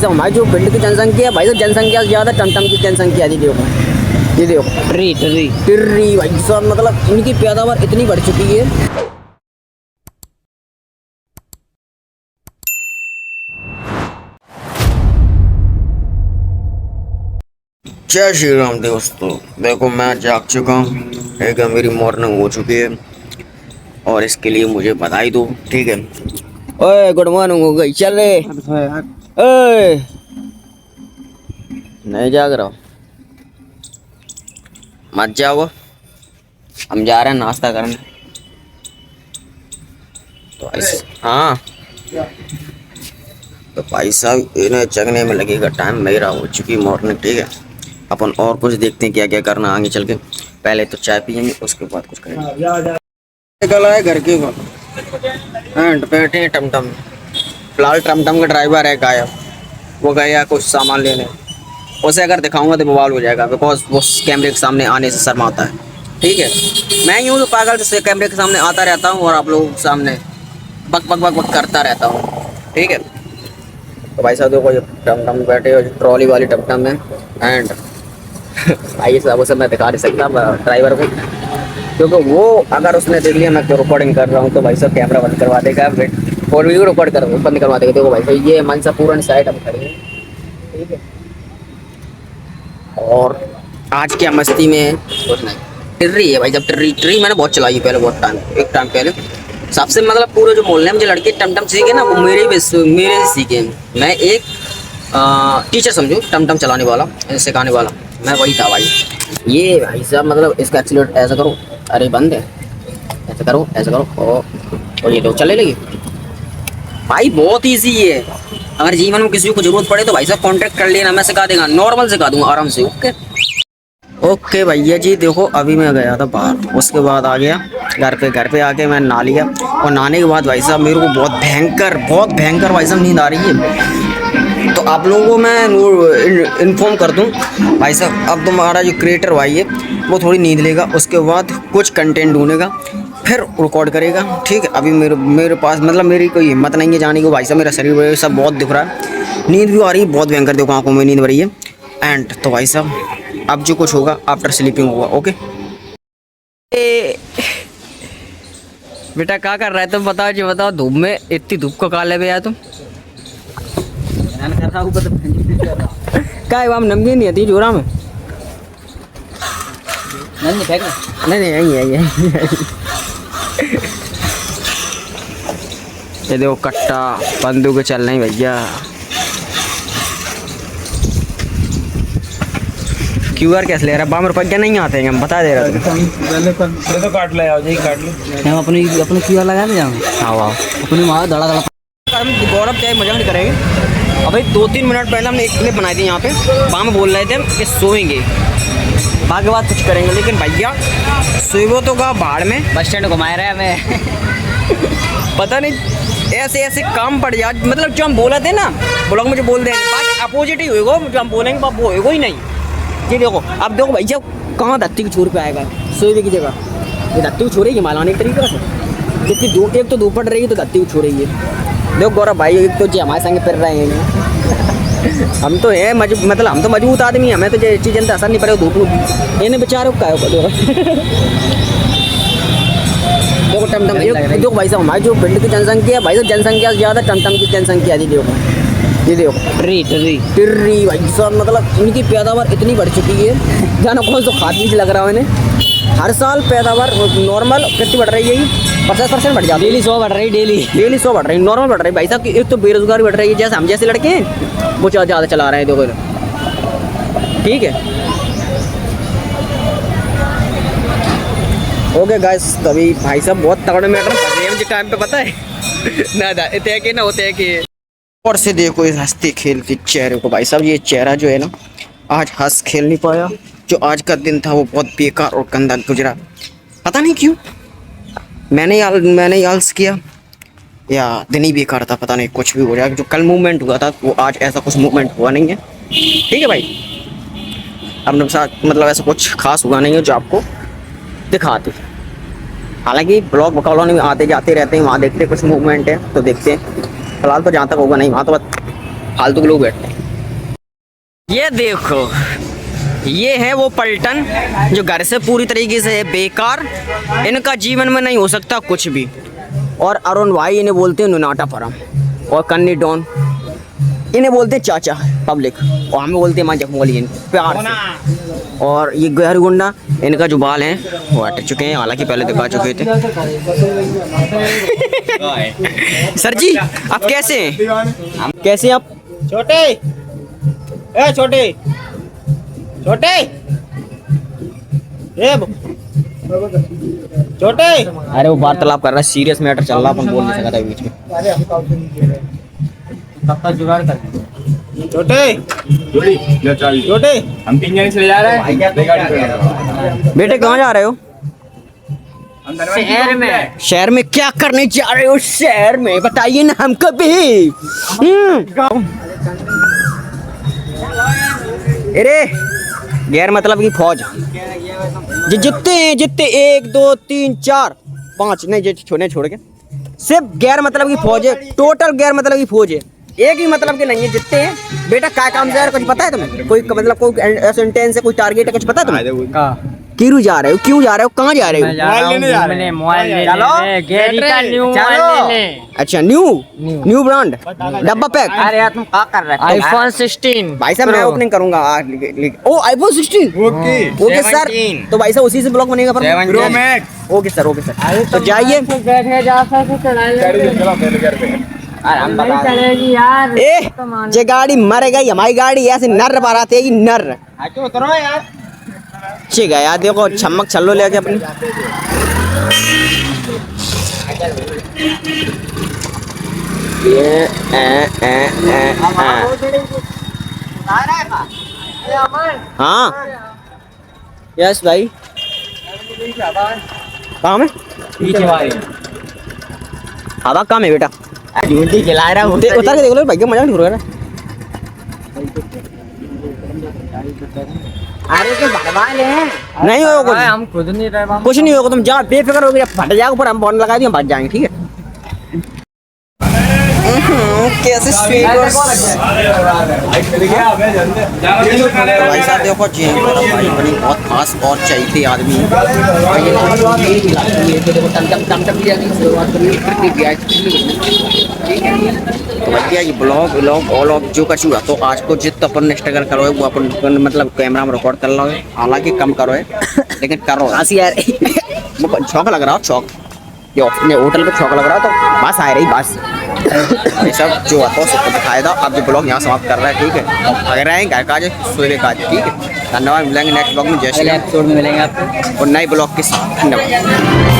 हमारी जो फील्ड की जनसंख्या है भाई साहब, जनसंख्या से ज़्यादा टमटम की जनसंख्या है। ये देखो टिर्री टिर्री टिर्री भाई साहब, मतलब इनकी पैदावार इतनी बढ़ चुकी है। जय श्री राम दोस्तों, देखो मैं जाग चुका हूँ, ठीक है। मेरी मॉर्निंग हो चुकी है और इसके लिए मुझे बधाई दो, ठीक है। ओए गुड मॉर्निंग हो गई, चल रे। ओए नहीं जाग रहा, मत जाओ, हम जा रहे हैं नाश्ता करने। तो हाँ, तो भाई साहब इन्हें जगने में लगेगा टाइम, मेरा हो चुकी मॉर्निंग, ठीक है। अपन और कुछ देखते हैं क्या क्या करना आगे चल के। पहले तो चाय पियेंगे, उसके बाद कुछ करेंगे। निकल आए घर के बाद, बैठे हैं टमटम। फिलहाल टमटम का ड्राइवर है गायब, वो गया कुछ सामान लेने। उसे अगर दिखाऊंगा तो बवाल हो जाएगा, बिकॉज वो कैमरे के सामने आने से शर्माता है, ठीक है। मैं यूँ तो पागल से कैमरे के सामने आता रहता हूँ और आप लोगों के सामने बक बक बक बक करता रहता हूँ, ठीक है। तो भाई साहब देखो, टमटम बैठे हो, ट्रॉली वाली टमटम है। एंड भाई साहब उसे मैं दिखा नहीं सकता ड्राइवर को, क्योंकि वो अगर उसने देख लिया मैं तो रिकॉर्डिंग कर रहा हूँ तो भाई साहब कैमरा बंद करवा देगा और वीडियो रिकॉर्ड कर बंद करवा देगा। देखो भाई साहब, ये मनसापुरन साइड हम खड़े हैं, ठीक है। और आज क्या मस्ती में कुछ नहीं, टिर्री है भाई साहब। टिर्री टिर्री मैंने बहुत चलाई है पहले, बहुत टाइम, एक टाइम पहले। सबसे मतलब पूरे जो मोहल्ले में जो लड़के टमटम सीखे ना, वो मेरे से सीखे। मैं एक टीचर समझो, टमटम चलाने वाला, सिखाने वाला मैं वही था भाई। ये भाई साहब मतलब इसका एक्सीलेटर ऐसा करो, अरे बंद है, ऐसा करो ऐसा करो, और ये तो चले लगी भाई। बहुत इजी है, अगर जीवन में किसी को जरूरत पड़े तो भाई साहब कांटेक्ट कर लेना, मैं सिखा देगा, नॉर्मल सिखा दूंगा आराम से। ओके ओके भैया जी। देखो अभी मैं गया था बाहर, उसके बाद आ गया घर पे आके मैं नहा लिया, और नहाने के बाद भाई साहब मेरे को बहुत भयंकर भाई साहब नींद आ रही है। तो आप लोगों को मैं इन्फॉर्म कर दूं भाई साहब, अब तुम्हारा जो क्रिएटर भाई है वो थोड़ी नींद लेगा, उसके बाद कुछ कंटेंट ढूंढेगा, फिर रिकॉर्ड करेगा, ठीक है। अभी मेरे पास मतलब मेरी कोई हिम्मत नहीं है जाने को भाई साहब, मेरा शरीर सब बहुत दिख रहा है, नींद भी आ रही है बहुत भयंकर, देखो आंखों में नींद भरी है। एंड तो भाई साहब अब जो कुछ होगा आफ्टर स्लीपिंग होगा, ओके। बेटा क्या कर रहा है तुम, बताओ जी बताओ, धूप में इतनी धूप को कहा ले गया तुम? क्या हम नमकीन नहीं आती जोरा में? नहीं ये देखो कट्टा बंदूक चल रही भैया। QR कैसे ले रहा है? 52 रुपये नहीं आते हैं, हम बता दे रहे थे। तो काट ले, आओ जी काट ले। हम अपनी QR लगा ले जाओ। हाँ वाह, अपनी माँ धड़ा हम गौरव क्या मजा नहीं करेंगे। अब भाई 2-3 मिनट पहले हमने एक क्लिप बनाई थी यहाँ पे, वहाँ में बोल रहे थे कि सोएंगे, बाकी बात कुछ करेंगे, लेकिन भैया सोएबो तो का भाड़ में बस स्टैंड घुमाए रहे हमें। पता नहीं ऐसे ऐसे काम पड़ जाए, मतलब जो हम बोले थे ना ब्लॉग में जो बोल देंगे, बाकी अपोजिट ही होएगा, जो हम बोलेंगे वो होएगा ही नहीं। ये देखो अब देखो भाई साहब कहाँ धरती के छोर पे आएगा सोए की जगह, ये धरती को छोड़ेगी मालाने एक तरीके से, जितनी दूर एक तो धूप पड़ रही है तो धरती को छोड़ेगी। देखो गौरव भाई एक तो जी हमारे संग फिर रहे हैं, हम तो है मतलब हम तो मजबूत आदमी हैं, हमें तो ये चीज़ असर नहीं पड़ेगा धूप में, इन्हें बेचारे का देखो टमटम। देखो भाई साहब हमारी जो फील्ड की जनसंख्या है भाई साहब, जनसंख्या से ज़्यादा टमटम की जनसंख्या है। ये देखो टिर्री टिर्री टिर्री भाई साहब, मतलब इनकी पैदावार इतनी बढ़ चुकी है, जानो कौन सा खाद बीज लग रहा है इन्हें। हर साल पैदावार नॉर्मल कितनी बढ़ रही है, 50% बढ़ जाती है। डेली 100 बढ़ रही, डेली 100 बढ़ रही, नॉर्मल बढ़ रही भाई साहब। एक तो बेरोजगारी बढ़ रही है, जैसे हम जैसे लड़के हैं वो ज़्यादा चला रहे हैं, देखो ठीक है। ओके गाइस, तभी भाई साहब बहुत तगड़े मैटर कर रहे हैं मुझे टाइम पे, पता है ना इतने के ना होते हैं कि। और से देखो इस हंसते खेलते चेहरे को भाई साहब, ये चेहरा जो है ना आज हंस खेल नहीं पाया, जो आज का दिन था वो बहुत बेकार और गंदा गुजरा, पता नहीं क्यों। मैंने आलस किया या दिन ही बेकार था, पता नहीं कुछ भी हो जाएगा। जो कल मूवमेंट हुआ था वो आज ऐसा कुछ मूवमेंट हुआ नहीं है, ठीक है भाई। अपने साथ मतलब ऐसा कुछ खास हुआ नहीं है जो आपको दिखाते। हालांकि ब्लॉग कॉलोनी में आते जाते रहते हैं, वहाँ देखते कुछ मूवमेंट है तो देखते हैं, फिलहाल तो जहाँ तक होगा नहीं वहाँ तो फालतू के लोग बैठते हैं। ये देखो, ये है वो पलटन जो घर से पूरी तरीके से है बेकार, इनका जीवन में नहीं हो सकता कुछ भी। और अरुण भाई इन्हें बोलते हैं नुनाटा परम, और कन्नी डॉन इन्हें बोलते हैं चाचा पब्लिक, और हमें बोलते हैं माँ जखमोली प्यार से। और ये गहर गुंडा, इनका जो बाल हैं वो हट चुके हैं, हालांकि पहले दिखा चुके थे। सर जी आप कैसे हैं? कैसे हैं आप? छोटे ए छोटे छोटे ए छोटे। अरे वो वार्तालाप कर रहा है, सीरियस मैटर चल रहा, अपन बोल नहीं सकता बीच में। जुगाड़ कर छोटे छोटे हम 3 जने चले जा रहे हैं। बेटे कहाँ जा रहे हो? शहर में। शहर में क्या करने जा रहे हो? शहर में बताइए ना हमको भी। अरे गैर मतलब की फौज जितने हैं, जितने 1 2 3 4 5 नहीं जो छोड़ के सिर्फ गैर मतलब की फौज है, टोटल गैर मतलब की फौज है, एक ही मतलब के नहीं है जितने हैं। बेटा क्या काम जा रहा है कुछ पता है तुम्हें? कोई मतलब कोई सेंटेंस है, कोई टारगेट है, कुछ पता है तुम्हें? क्यों जा रहे हो? क्यों जा रहे हो? कहाँ जा रहे हो? मोबाइल लेने गैरी का न्यू मोबाइल लेने। अच्छा न्यू ब्रांड डब्बा पैक। अरे यार तुम क्या कर रहे हो? आईफोन 16 भाई साहब मैं ओपनिंग करूंगा आज। ओ आईफोन 16 ओके सर, तो भाई साहब उसी से ब्लॉग बनेगा पर प्रो मैक्स। ओके सर तो जाइए। बैठे जा हम चलेगी यार। ए जे गाड़ी मर गई हमारी गाड़ी ऐसे नर बारात है नर। उतरो यार। ठीक है यार, देखो छमक छल्लो लेके अपनी। हाँ यस भाई काम है हवा काम है बेटा। खिला रहा हूँ। उतर के देख लो भाई, क्या मजा नहीं हो रहा है। अरे के भगवान है। नहीं होगा कुछ, हम खुद नहीं रहे। कुछ नहीं होगा, तुम जा बेफिक्र हो गया, फट जाएगा ऊपर, हम बॉन्ड लगा दिए, हम भाग जाएंगे ठीक है। कैसे स्वीट भाई साहब देखो जी, भाई बड़ी बहुत खास और चाहिए आदमी। तो भैया ये ब्लॉग ऑल ऑफ जो कछु है, तो आज को जितना अपन स्ट्रगल करो है वो अपन मतलब कैमरा में रिकॉर्ड कर लो है, हालांकि कम करो है लेकिन करो। हंसी यार वो शौक लग रहा हो, शौक ये अपने होटल पे शौक लग रहा हो, तो बस आ रही बस ये सब जो आता है सबको दिखाया था। अब जो ब्लॉग यहाँ समाप्त कर रहा है ठीक है, अगर आएंगे घर का आज सोए का ठीक है। धन्यवाद, मिलेंगे नेक्स्ट ब्लॉग में, जैसे एपिसोड में मिलेंगे आपको और नए ब्लॉग के साथ। धन्यवाद।